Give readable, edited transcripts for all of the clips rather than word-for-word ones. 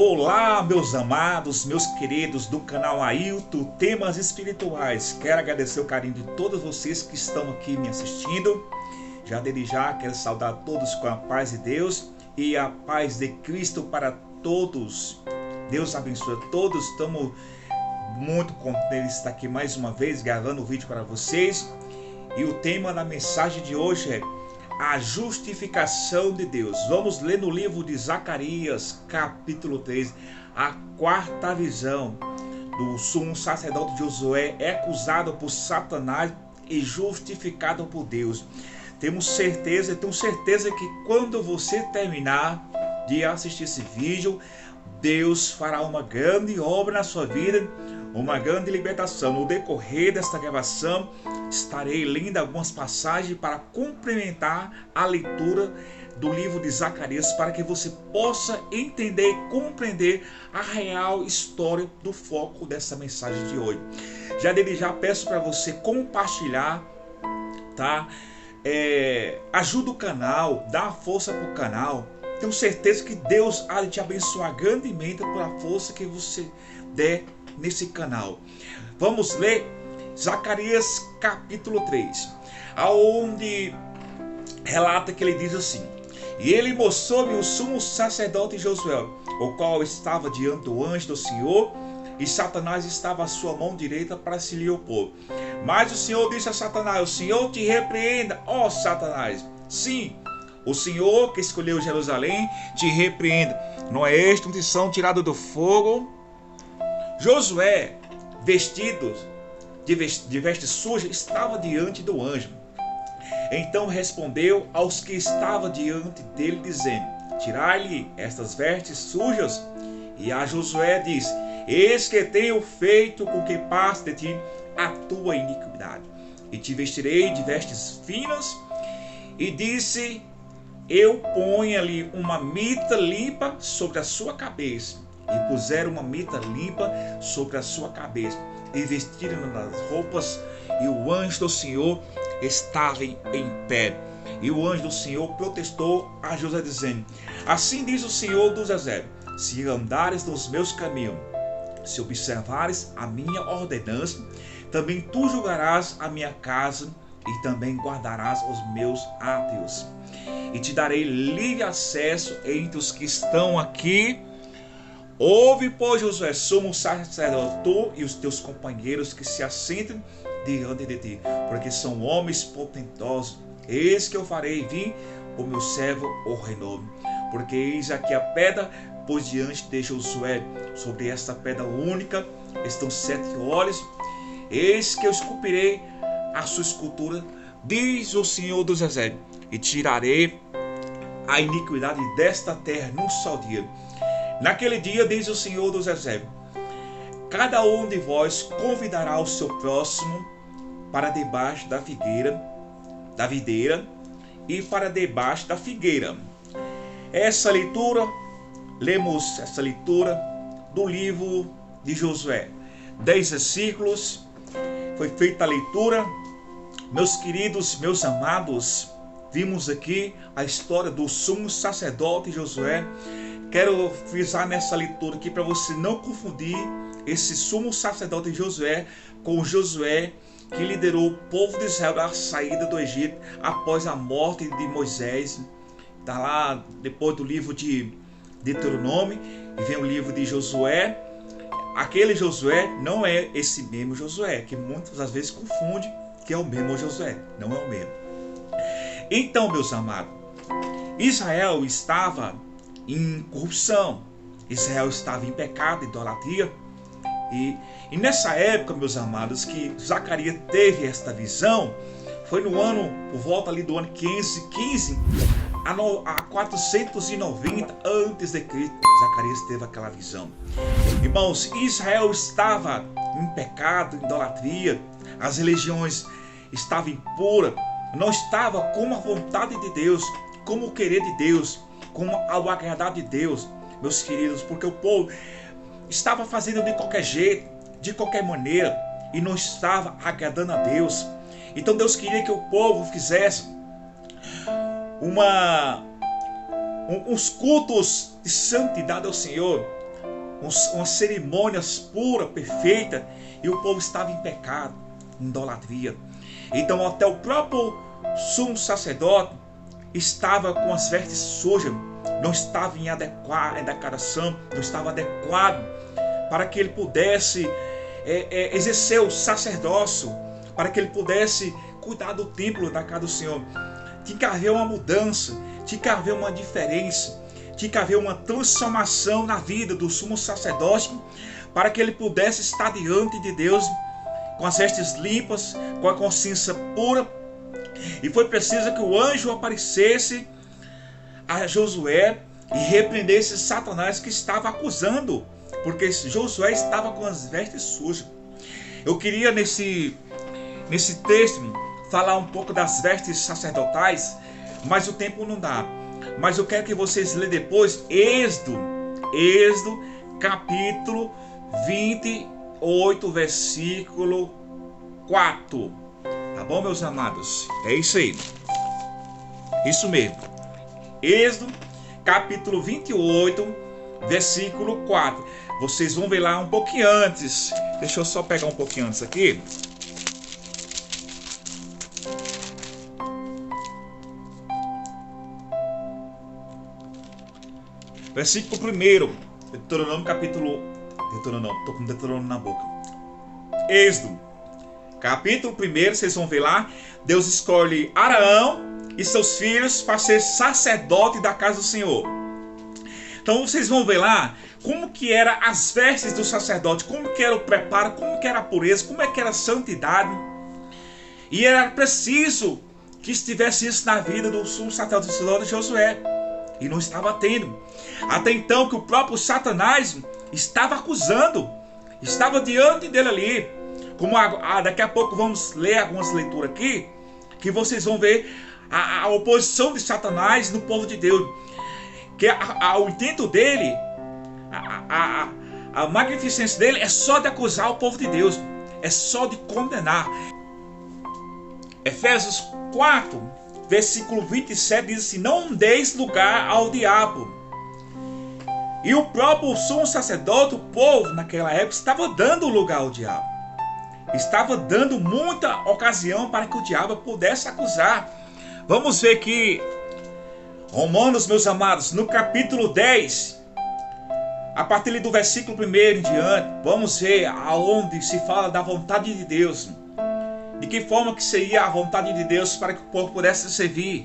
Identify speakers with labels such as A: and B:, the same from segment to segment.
A: Olá, meus amados, meus queridos do canal Ailton Temas Espirituais. Quero agradecer o carinho de todos vocês que estão aqui me assistindo. Já desde já quero saudar todos com a paz de Deus e a paz de Cristo para todos. Deus abençoe a todos. Estamos muito contentes de estar aqui mais uma vez gravando o vídeo para vocês. E o tema da mensagem de hoje é a justificação de Deus. Vamos ler no livro de Zacarias, capítulo 3, a quarta visão do sumo sacerdote Josué é acusado por Satanás e justificado por Deus. Tenho certeza que quando você terminar de assistir esse vídeo, Deus fará uma grande obra na sua vida, uma grande libertação. No decorrer desta gravação, estarei lendo algumas passagens para complementar a leitura do livro de Zacarias, para que você possa entender e compreender a real história do foco dessa mensagem de hoje. Já desde já peço para você compartilhar, tá? Ajuda o canal, dá força para o canal. Tenho certeza que Deus há de te abençoar grandemente pela força que você der nesse canal. Vamos ler Zacarias capítulo 3, aonde relata que ele diz assim: e ele mostrou-me o sumo sacerdote Josué, o qual estava diante do anjo do Senhor, e Satanás estava à sua mão direita para se lhe opor. Mas o Senhor disse a Satanás: o Senhor te repreenda, ó Satanás. Sim, o Senhor que escolheu Jerusalém te repreenda. Não é esta unção tirada do fogo? Josué, vestido de vestes sujas, estava diante do anjo. Então respondeu aos que estavam diante dele, dizendo: tirai-lhe estas vestes sujas. E a Josué disse: eis que tenho feito com que passe de ti a tua iniquidade, e te vestirei de vestes finas. E disse: eu ponho-lhe uma mita limpa sobre a sua cabeça. E puseram uma mita limpa sobre a sua cabeça, e vestiram das roupas, e o anjo do Senhor estava em pé. E o anjo do Senhor protestou a Josué, dizendo: assim diz o Senhor dos Exércitos: se andares nos meus caminhos, se observares a minha ordenança, também tu julgarás a minha casa, e também guardarás os meus átrios. E te darei livre acesso entre os que estão aqui. Ouve, pois, Josué, sumo sacerdote, tu e os teus companheiros que se assentem diante de ti, porque são homens potentosos. Eis que eu farei vir o meu servo, o renome. Porque eis aqui a pedra, pois diante de Josué, sobre esta pedra única, estão 7 olhos. Eis que eu esculpirei a sua escultura, diz o Senhor dos Exércitos, e tirarei a iniquidade desta terra num só dia. Naquele dia, diz o Senhor dos Exércitos, cada um de vós convidará o seu próximo para debaixo da videira e para debaixo da figueira. Lemos essa leitura do livro de Josué. 10 versículos, foi feita a leitura. Meus queridos, meus amados, vimos aqui a história do sumo sacerdote Josué. Quero frisar nessa leitura aqui para você não confundir esse sumo sacerdote Josué com o Josué que liderou o povo de Israel à saída do Egito após a morte de Moisés. Está lá depois do livro de Deuteronômio, e vem o livro de Josué. Aquele Josué não é esse mesmo Josué, que muitas das vezes confunde que é o mesmo Josué. Não é o mesmo. Então, meus amados, Israel estava em corrupção, Israel estava em pecado, idolatria, e nessa época, meus amados, que Zacarias teve esta visão, foi no ano, por volta ali do ano 515 a 490 antes de Cristo, Zacarias teve aquela visão. Irmãos, Israel estava em pecado, idolatria, as religiões estavam impuras, não estava como a vontade de Deus, como o querer de Deus, como ao agradar de Deus, meus queridos, porque o povo estava fazendo de qualquer jeito, de qualquer maneira, e não estava agradando a Deus. Então Deus queria que o povo fizesse uns cultos de santidade ao Senhor, umas cerimônias puras, perfeitas, e o povo estava em pecado, em idolatria. Então até o próprio sumo sacerdote estava com as vestes sujas, não estava em adequação, não estava adequado para que ele pudesse exercer o sacerdócio, para que ele pudesse cuidar do templo da casa do Senhor. Tinha que haver uma mudança, tinha que haver uma diferença, tinha que haver uma transformação na vida do sumo sacerdote, para que ele pudesse estar diante de Deus com as vestes limpas, com a consciência pura. E foi preciso que o anjo aparecesse a Josué e repreendesse Satanás, que estava acusando, porque Josué estava com as vestes sujas. Eu queria nesse texto falar um pouco das vestes sacerdotais, mas o tempo não dá. Mas eu quero que vocês leiam depois Êxodo capítulo 28, versículo 4. Tá bom, meus amados? É isso aí. Isso mesmo. Êxodo capítulo 28, versículo 4. Vocês vão ver lá um pouquinho antes. Deixa eu só pegar um pouquinho antes aqui. Versículo 1, Deuteronômio capítulo... Deuteronômio, tô com Deuteronômio na boca. Êxodo, capítulo 1, vocês vão ver lá. Deus escolhe Arão e seus filhos para ser sacerdote da casa do Senhor. Então vocês vão ver lá como que eram as vestes do sacerdote, como que era o preparo, como que era a pureza, como é que era a santidade. E era preciso que estivesse isso na vida do sumo sacerdote de Josué. E não estava tendo. Até então que o próprio Satanás estava acusando, estava diante dele ali. Como daqui a pouco vamos ler algumas leituras aqui, que vocês vão ver a oposição de Satanás no povo de Deus. Que o intento dele, a magnificência dele é só de acusar o povo de Deus, é só de condenar. Efésios 4, versículo 27 diz assim: não deis lugar ao diabo. E o próprio sumo sacerdote, o povo naquela época, estava dando lugar ao diabo. Estava dando muita ocasião para que o diabo pudesse acusar. Vamos ver que Romanos, meus amados, no capítulo 10, a partir do versículo 1 em diante, vamos ver aonde se fala da vontade de Deus. De que forma que seria a vontade de Deus para que o povo pudesse servir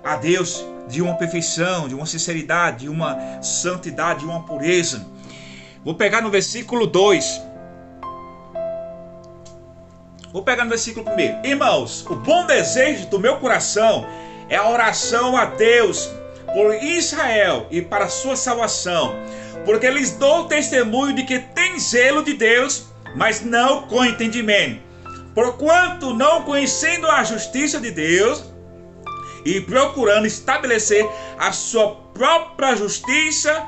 A: a Deus de uma perfeição, de uma sinceridade, de uma santidade, de uma pureza. Vou pegar no versículo 2. Vou pegar no versículo 1. Irmãos, o bom desejo do meu coração é a oração a Deus por Israel e para a sua salvação, porque lhes dou testemunho de que tem zelo de Deus, mas não com entendimento. Porquanto, não conhecendo a justiça de Deus e procurando estabelecer a sua própria justiça,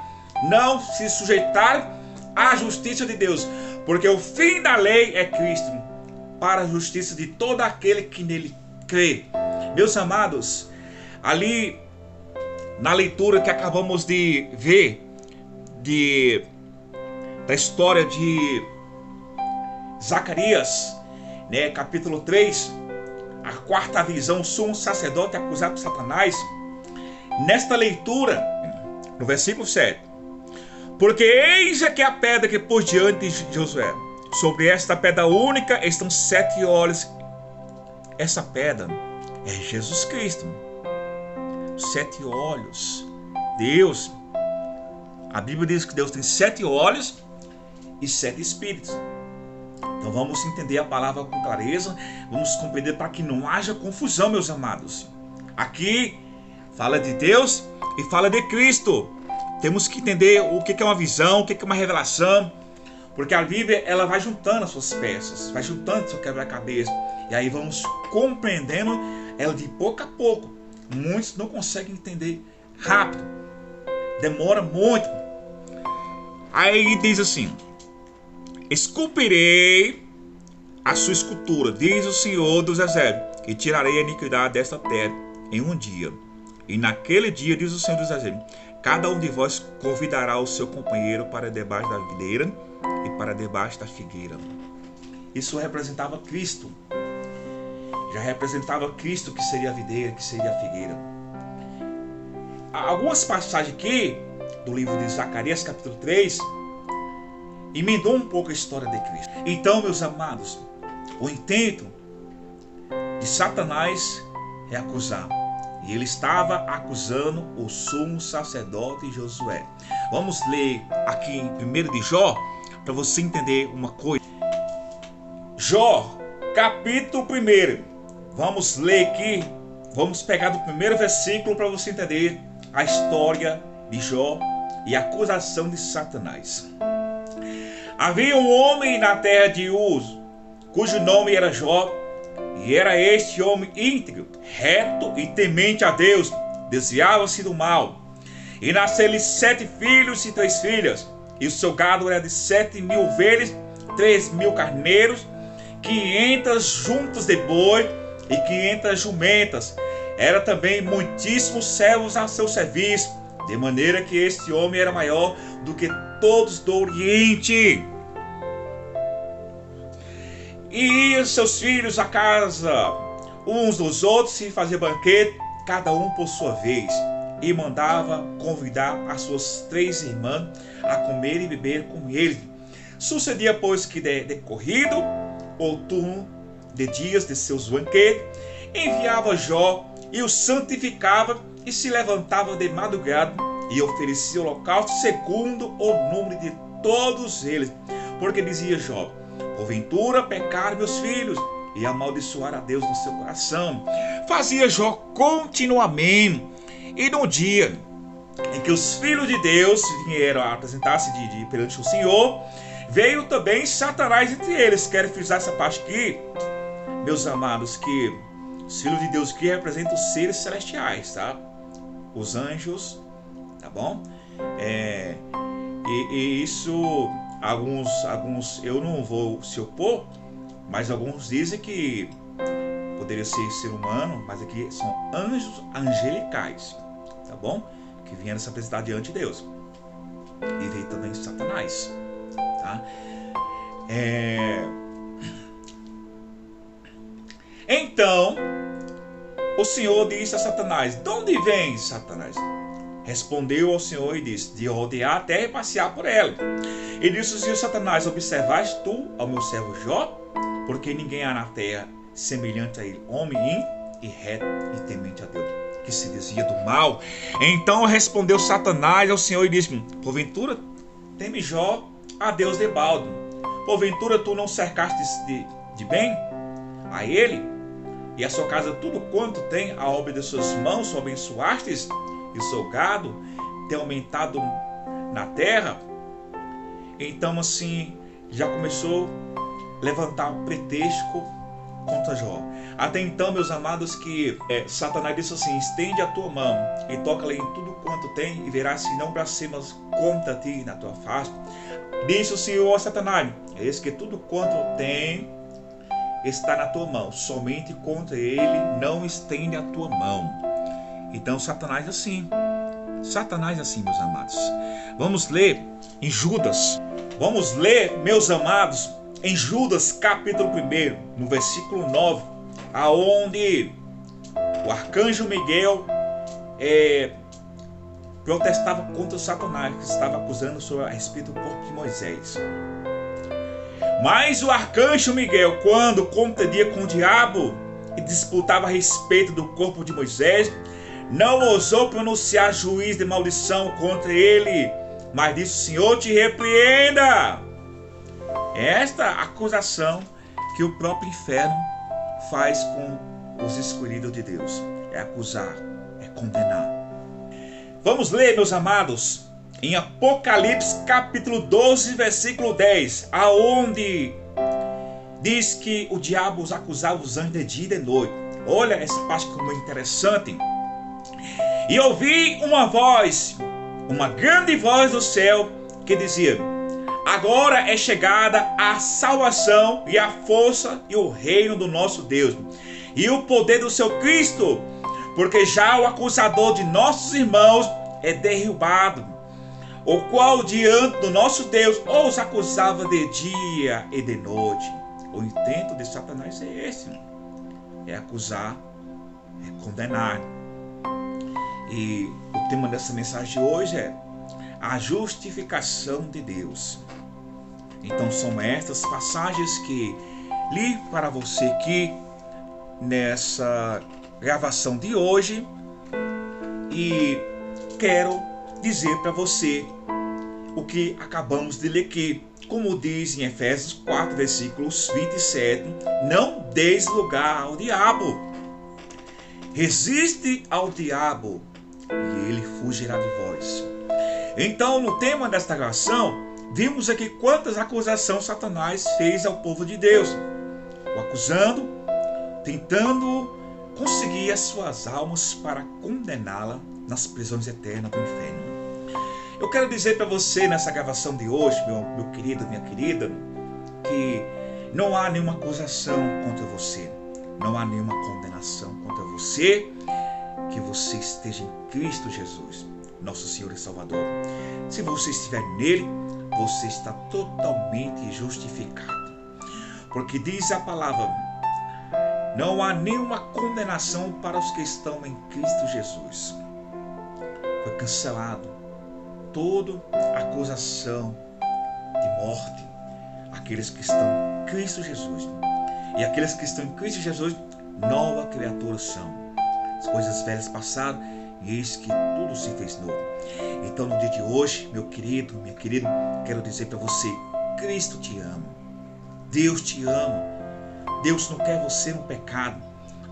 A: não se sujeitaram à justiça de Deus. Porque o fim da lei é Cristo, para a justiça de todo aquele que nele crê. Meus amados, ali na leitura que acabamos de ver da história de Zacarias, capítulo 3, a quarta visão, o sumo sacerdote acusado por Satanás. Nesta leitura, no versículo 7, porque eis aqui a pedra que pôs diante de Josué, sobre esta pedra única estão 7 olhos. Essa pedra é Jesus Cristo. 7 olhos. Deus. A Bíblia diz que Deus tem 7 olhos e 7 espíritos. Então vamos entender a palavra com clareza, vamos compreender para que não haja confusão, meus amados. Aqui fala de Deus e fala de Cristo. Temos que entender o que é uma visão, o que é uma revelação, porque a Bíblia ela vai juntando as suas peças, vai juntando seu quebra-cabeça, e aí vamos compreendendo ela de pouco a pouco. Muitos não conseguem entender rápido, demora muito. Aí diz assim: esculpirei a sua escultura, diz o Senhor dos Exércitos, e tirarei a iniquidade desta terra em um dia. E naquele dia, diz o Senhor dos Exércitos, cada um de vós convidará o seu companheiro para debaixo da videira e para debaixo da figueira. Isso representava Cristo. Já representava Cristo, que seria a videira, que seria a figueira. Há algumas passagens aqui do livro de Zacarias, capítulo 3, emendou um pouco a história de Cristo. Então, meus amados, o intento de Satanás é acusar. E ele estava acusando o sumo sacerdote Josué. Vamos ler aqui em 1 de Jó, para você entender uma coisa. Jó, capítulo 1. Vamos ler aqui, vamos pegar do primeiro versículo para você entender a história de Jó e a acusação de Satanás. Havia um homem na terra de Uz, cujo nome era Jó, e era este homem íntegro, reto e temente a Deus, desviava-se do mal. E nasceram-lhe 7 filhos e 3 filhas, e o seu gado era de 7.000 ovelhas, 3.000 carneiros, 500 juntas de boi e 500 jumentas. Era também muitíssimos servos a seu serviço, de maneira que este homem era maior do que todos do Oriente. E iam seus filhos à casa uns dos outros e fazia banquete, cada um por sua vez, e mandava convidar as suas 3 irmãs a comer e beber com ele. Sucedia, pois, que decorrido o turno de dias de seus banquetes, enviava Jó e o santificava, e se levantava de madrugada e oferecia holocausto segundo o número de todos eles, porque dizia Jó: porventura pecaram meus filhos e amaldiçoaram a Deus no seu coração. Fazia Jó continuamente. E no dia em que os filhos de Deus vieram a apresentar-se perante o Senhor, veio também Satanás entre eles. Quero frisar essa parte aqui, meus amados, que os filhos de Deus aqui representam os seres celestiais, tá? Os anjos, tá bom? E isso, alguns eu não vou se opor, mas alguns dizem que poderia ser humano, mas aqui são anjos angelicais, tá bom? Que vieram se apresentar diante de Deus. E veio também Satanás, tá? Então, o Senhor disse a Satanás: de onde vem, Satanás? Respondeu ao Senhor e disse: de rodear a terra e passear por ela. E disse o Senhor: Satanás, observaste tu ao meu servo Jó? Porque ninguém há na terra semelhante a ele, homem e reto e temente a Deus, que se desvia do mal. Então respondeu Satanás ao Senhor e disse: porventura teme Jó a Deus de balde? Porventura tu não cercaste de bem a ele e a sua casa tudo quanto tem a obra de suas mãos, o abençoastes, e o seu gado tem aumentado na terra? Então assim já começou a levantar um pretexto contra Jó. Até então, meus amados, que Satanás disse assim: estende a tua mão e toca-lhe em tudo quanto tem, e verás se não blasfemas contra ti na tua face. Disse o Senhor a Satanás: eis que tudo quanto tem está na tua mão, somente contra ele não estende a tua mão. Então Satanás assim, meus amados. Vamos ler em Judas. Vamos ler, meus amados, em Judas capítulo 1, no versículo 9, aonde o arcanjo Miguel protestava contra o Satanás, que estava acusando a respeito do corpo de Moisés. Mas o arcanjo Miguel, quando contendia com o diabo e disputava a respeito do corpo de Moisés, não ousou pronunciar juízo de maldição contra ele, mas disse: o Senhor te repreenda. Esta acusação que o próprio inferno faz com os escolhidos de Deus. É acusar, é condenar. Vamos ler, meus amados, em Apocalipse capítulo 12, versículo 10, aonde diz que o diabo os acusava os anjos de dia e de noite. Olha essa parte como é interessante. E ouvi uma voz, uma grande voz do céu, que dizia: agora é chegada a salvação e a força e o reino do nosso Deus e o poder do seu Cristo, porque já o acusador de nossos irmãos, é derrubado, o qual diante do nosso Deus os acusava de dia e de noite. O intento de Satanás é esse, é acusar, é condenar. E o tema dessa mensagem de hoje é a justificação de Deus. Então são estas passagens que li para você aqui nessa gravação de hoje, e quero dizer para você o que acabamos de ler aqui. Como diz em Efésios 4, versículos 27, não deis lugar ao diabo. Resiste ao diabo e ele fugirá de vós. Então, no tema desta gravação, vimos aqui quantas acusações Satanás fez ao povo de Deus, o acusando, tentando conseguir as suas almas para condená-la nas prisões eternas do inferno. Eu quero dizer para você nessa gravação de hoje, meu querido, minha querida, que não há nenhuma acusação contra você, não há nenhuma condenação contra você, que você esteja em Cristo Jesus, nosso Senhor e Salvador. Se você estiver nele, você está totalmente justificado. Porque diz a palavra, não há nenhuma condenação para os que estão em Cristo Jesus. Foi cancelado toda acusação de morte. Aqueles que estão em Cristo Jesus. E aqueles que estão em Cristo Jesus, nova criatura são. As coisas velhas passaram e eis que tudo se fez novo. Então no dia de hoje, meu querido, minha querida, quero dizer para você, Cristo te ama. Deus te ama. Deus não quer você no pecado.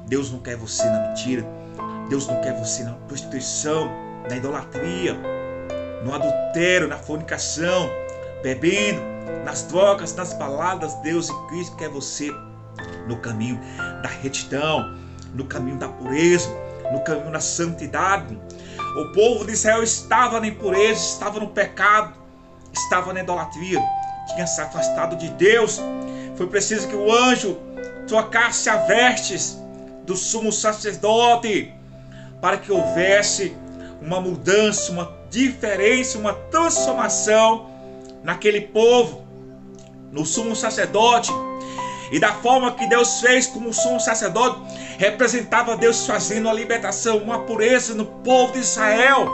A: Deus não quer você na mentira. Deus não quer você na prostituição, na idolatria, no adultério, na fornicação, bebendo, nas drogas, nas baladas. Deus e Cristo quer você no caminho da retidão, no caminho da pureza, no caminho da santidade. O povo de Israel estava na impureza, estava no pecado, estava na idolatria, tinha se afastado de Deus. Foi preciso que o anjo trocasse as vestes do sumo sacerdote para que houvesse uma mudança, uma diferença, uma transformação naquele povo, no sumo sacerdote. E da forma que Deus fez como o sumo sacerdote, representava Deus fazendo a libertação, uma pureza no povo de Israel.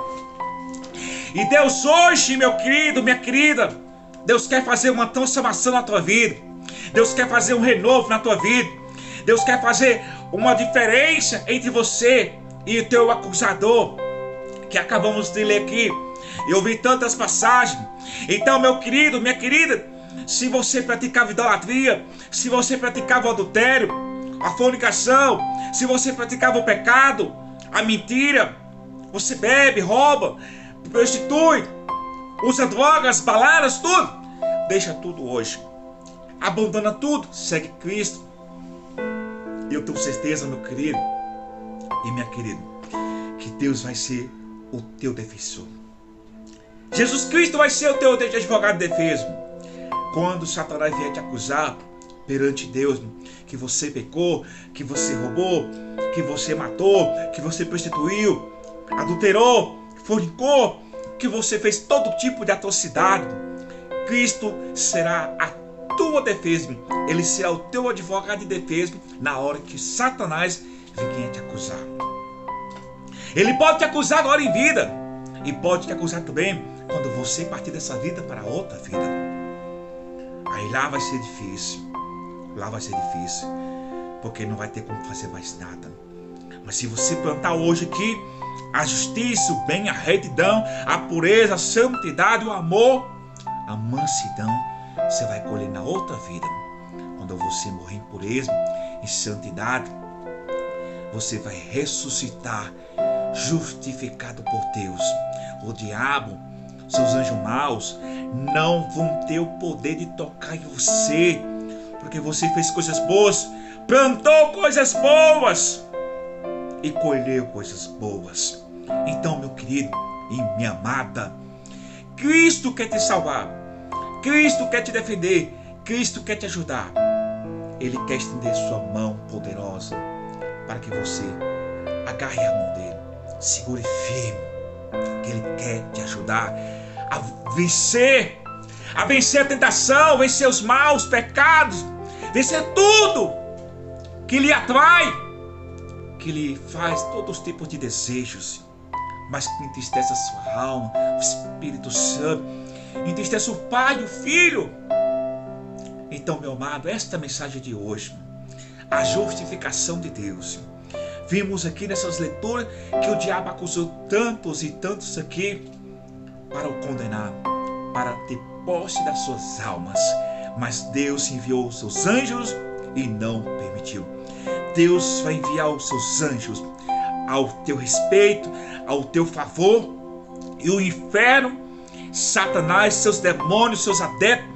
A: E Deus hoje, meu querido, minha querida, Deus quer fazer uma transformação na tua vida. Deus quer fazer um renovo na tua vida. Deus quer fazer uma diferença entre você e o teu acusador, que acabamos de ler aqui. Eu vi tantas passagens. Então, meu querido, minha querida, se você praticava idolatria, se você praticava o adultério, a fornicação, se você praticava o pecado, a mentira, você bebe, rouba, prostitui, usa drogas, baladas, tudo, deixa tudo hoje. Abandona tudo, segue Cristo. E eu tenho certeza, meu querido e minha querida, que Deus vai ser o teu defensor. Jesus Cristo vai ser o teu advogado de defesa. Quando Satanás vier te acusar perante Deus, que você pecou, que você roubou, que você matou, que você prostituiu, adulterou, fornicou, que você fez todo tipo de atrocidade, Cristo será a tua defesa. Ele será o teu advogado de defesa na hora que Satanás vier te acusar. Ele pode te acusar agora em vida e pode te acusar também quando você partir dessa vida para outra vida. Aí lá vai ser difícil. Lá vai ser difícil, porque não vai ter como fazer mais nada. Mas se você plantar hoje aqui a justiça, o bem, a retidão, a pureza, a santidade, o amor, a mansidão, você vai colher na outra vida. Quando você morrer em pureza, em santidade, você vai ressuscitar, justificado por Deus. O diabo, seus anjos maus, não vão ter o poder de tocar em você, porque você fez coisas boas, plantou coisas boas e colheu coisas boas. Então, meu querido e minha amada, Cristo quer te salvar, Cristo quer te defender, Cristo quer te ajudar. Ele quer estender sua mão poderosa para que você agarre a mão dele, segure firme que Ele quer te ajudar a vencer a tentação, vencer os maus pecados, vencer tudo que lhe atrai, que lhe faz todos os tipos de desejos, mas que entristece a sua alma, o Espírito Santo, entristece o Pai e o Filho. Então, meu amado, esta mensagem de hoje, a justificação de Deus. Vimos aqui nessas leituras que o diabo acusou tantos e tantos aqui para o condenar, para ter posse das suas almas. Mas Deus enviou os seus anjos e não permitiu. Deus vai enviar os seus anjos ao teu respeito, ao teu favor. E o inferno, Satanás, seus demônios, seus adeptos,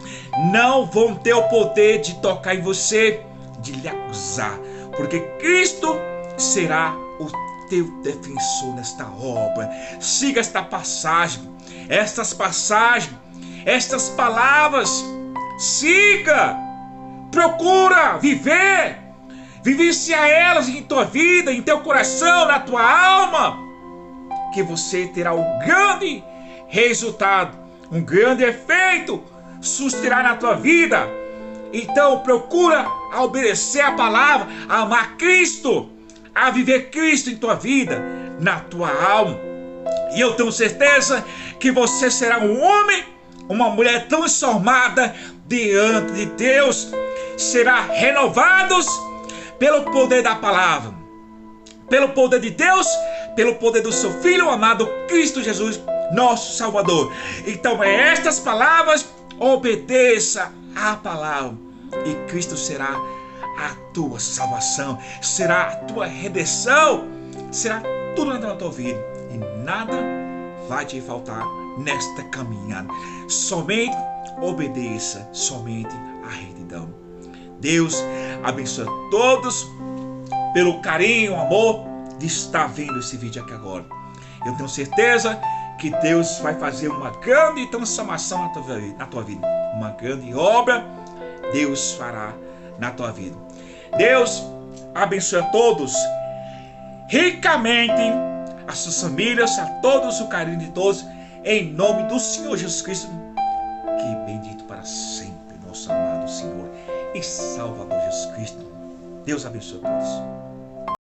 A: não vão ter o poder de tocar em você, de lhe acusar. Porque Cristo será o teu defensor nesta obra. Siga esta passagem, estas passagens, estas palavras. Siga, procura vivenciar elas em tua vida, em teu coração, na tua alma, que você terá um grande resultado, um grande efeito susterá na tua vida. Então procura a obedecer a palavra, a amar Cristo, a viver Cristo em tua vida, na tua alma. E eu tenho certeza que você será um homem, uma mulher transformada diante de Deus. Será renovados pelo poder da palavra, pelo poder de Deus, pelo poder do seu Filho amado Cristo Jesus, nosso Salvador. Então estas palavras, obedeça a palavra e Cristo será a tua salvação, será a tua redenção, será tudo na tua vida e nada vai te faltar nesta caminhada. Somente obedeça, somente a retidão. Deus abençoe a todos pelo carinho, amor de estar vendo esse vídeo aqui agora. Eu tenho certeza que Deus vai fazer uma grande transformação na tua vida. Uma grande obra Deus fará na tua vida. Deus abençoe a todos ricamente, as suas famílias, a todos, o carinho de todos, em nome do Senhor Jesus Cristo, que bendito para sempre, nosso amado Senhor e Salvador Jesus Cristo. Deus abençoe a todos.